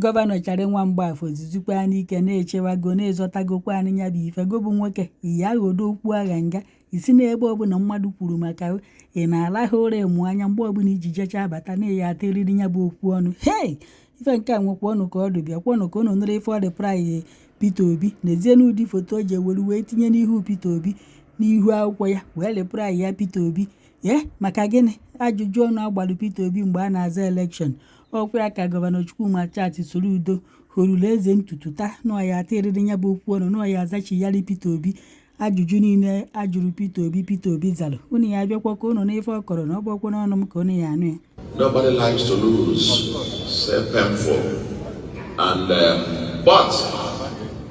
gọvanọ chara nwa Mgbafọ zuzukwa n'ike na-echewago na-ezọtagokwa anya bụ ife gobu nwoke iyi aghodo okwu agha nga isi n'ebe ọbụla mmadụ kwuru maka ị na-alaha ụra emu anya mgbe ọbụla iji jecha abata na ya ateriri ya bụ okwu ọnụ hei ife nke a nwekwa ọnụ ka ọ dị bịa kwọnụ ka ụnụ nụrụ ife ọ dị praị Peter Obi n'ezie n'ụdị foto o ji ewelu wee tinye n'ihu Peter Obi n'ihu akwụkwọ ya wee lepụrụ ya Peter Obi maka gịnị ajụjụ ọnụ agbalụ Peter Obi mgbe a na-aza elekshọn ọkwa ya ka gọvanọ Chukwuma Soludo horulu eze ntutu taa n'ọya atịrịrị ya bụ okwu ọnụ n'ọya azachighari Peter Obi ajụjụ niile ajụrụ Peter Obi zara unu ya abịakwa ka unu n'ife ọ kọrọ na ọ bụkwa n'ọnụ m ka unu ya anụ ya. Nobody likes to lose, say painful, and but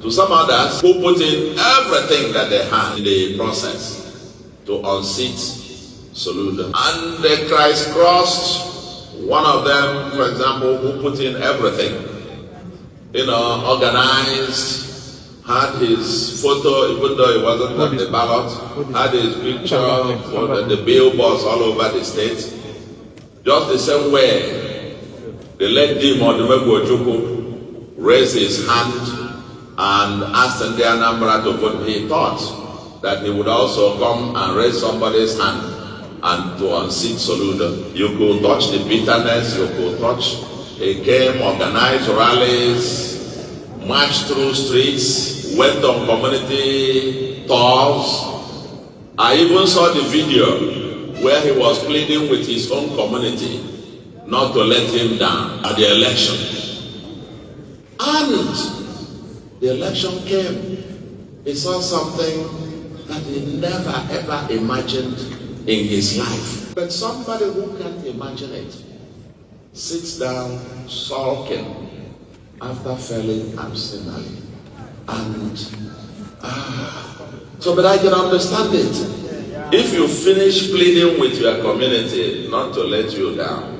to some others who put in everything that they had in the process to unseat Soludo, and they crisscrossed. One of them, for example, who put in everything, organized, had his photo, even though it wasn't on the ballot, had his picture on the billboards all over the state. Just the same way, the late Dim Odumegwu Ojukwu raised his hand and asked Ndị Anambra to vote. He thought that he would also come and raise somebody's hand and to unseat Soludo. You could touch the bitterness, you could touch. He came, organized rallies, marched through streets, went on community tours. I even saw the video where he was pleading with his own community not to let him down at the election. And the election came. He saw something that he never ever imagined in his life. But somebody who can't imagine it sits down sulking after failing absently. And but I can understand it. If you finish pleading with your community not to let you down,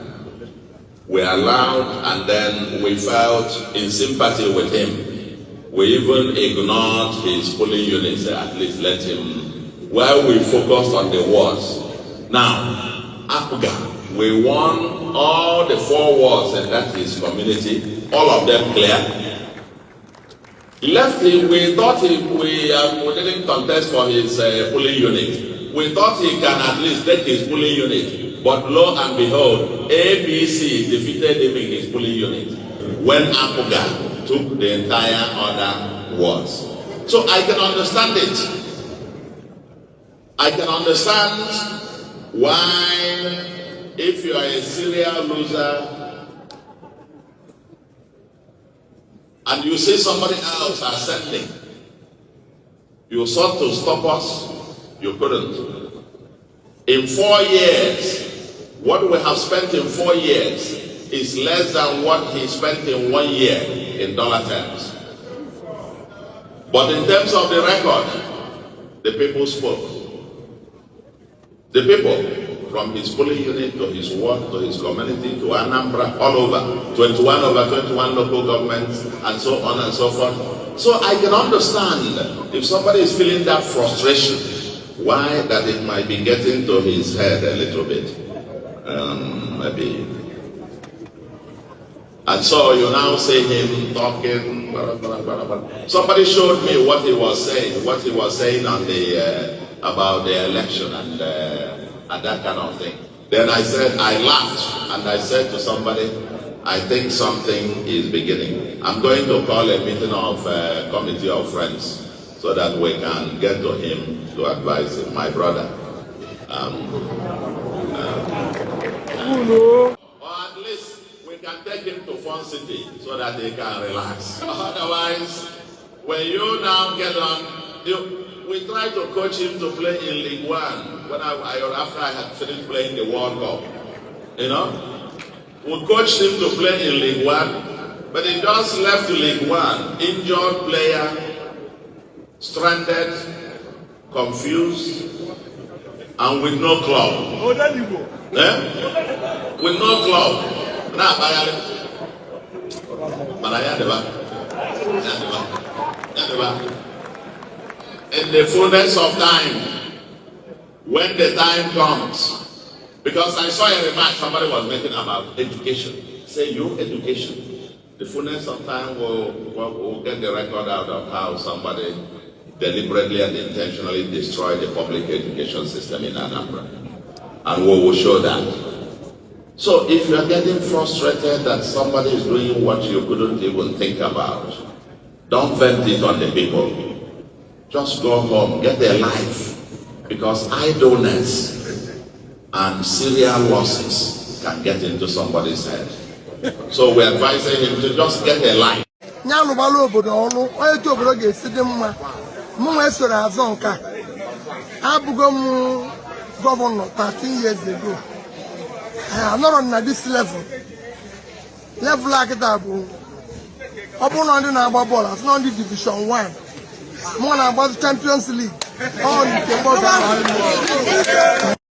we allowed and then we felt in sympathy with him. We even ignored his polling units, at least let him. While we focused on the wards. Now, Apuga, we won all the 4 wards and that is community, all of them clear. Left him, we thought we didn't contest for his polling unit. We thought he can at least take his polling unit. But lo and behold, ABC defeated him in his polling unit when Apuga took the entire other wards. So I can understand it. I can understand why, if you are a serial loser and you see somebody else ascending, you sought to stop us, you couldn't. In 4 years, what we have spent in 4 years is less than what he spent in 1 year in dollar terms. But in terms of the record, the people spoke. The people, from his polling unit to his ward, to his community, to Anambra, all over, 21 over 21 local governments, and so on and so forth. So I can understand if somebody is feeling that frustration, why that it might be getting to his head a little bit. Maybe. And so you now see him talking, blah, blah, blah, blah. Somebody showed me what he was saying on the about the election and that kind of thing. Then I laughed and I said to somebody, I think something is beginning. I'm going to call a meeting of committee of friends so that we can get to him to advise him, my brother. Or at least we can take him to Fun City so that he can relax. Otherwise, when you now get on, we tried to coach him to play in League One after I had finished playing the World Cup. We coached him to play in League One, but he just left League One, injured player, stranded, confused, and with no club. Oh, there you go. With no club. Now, in the fullness of time, when the time comes, because I saw a remark somebody was making about education. Say, your education. The fullness of time will get the record out of how somebody deliberately and intentionally destroyed the public education system in Anambra. And we will show that. So if you are getting frustrated that somebody is doing what you couldn't even think about, don't vent it on the people. Just go home, get a life. Because idleness and serial losses can get into somebody's head. So we're advising him to just get a life. Governor 13 years ago. I'm not on this level. Level like that. Upon on the number ball, it's not the Division 1. More about the Champions League.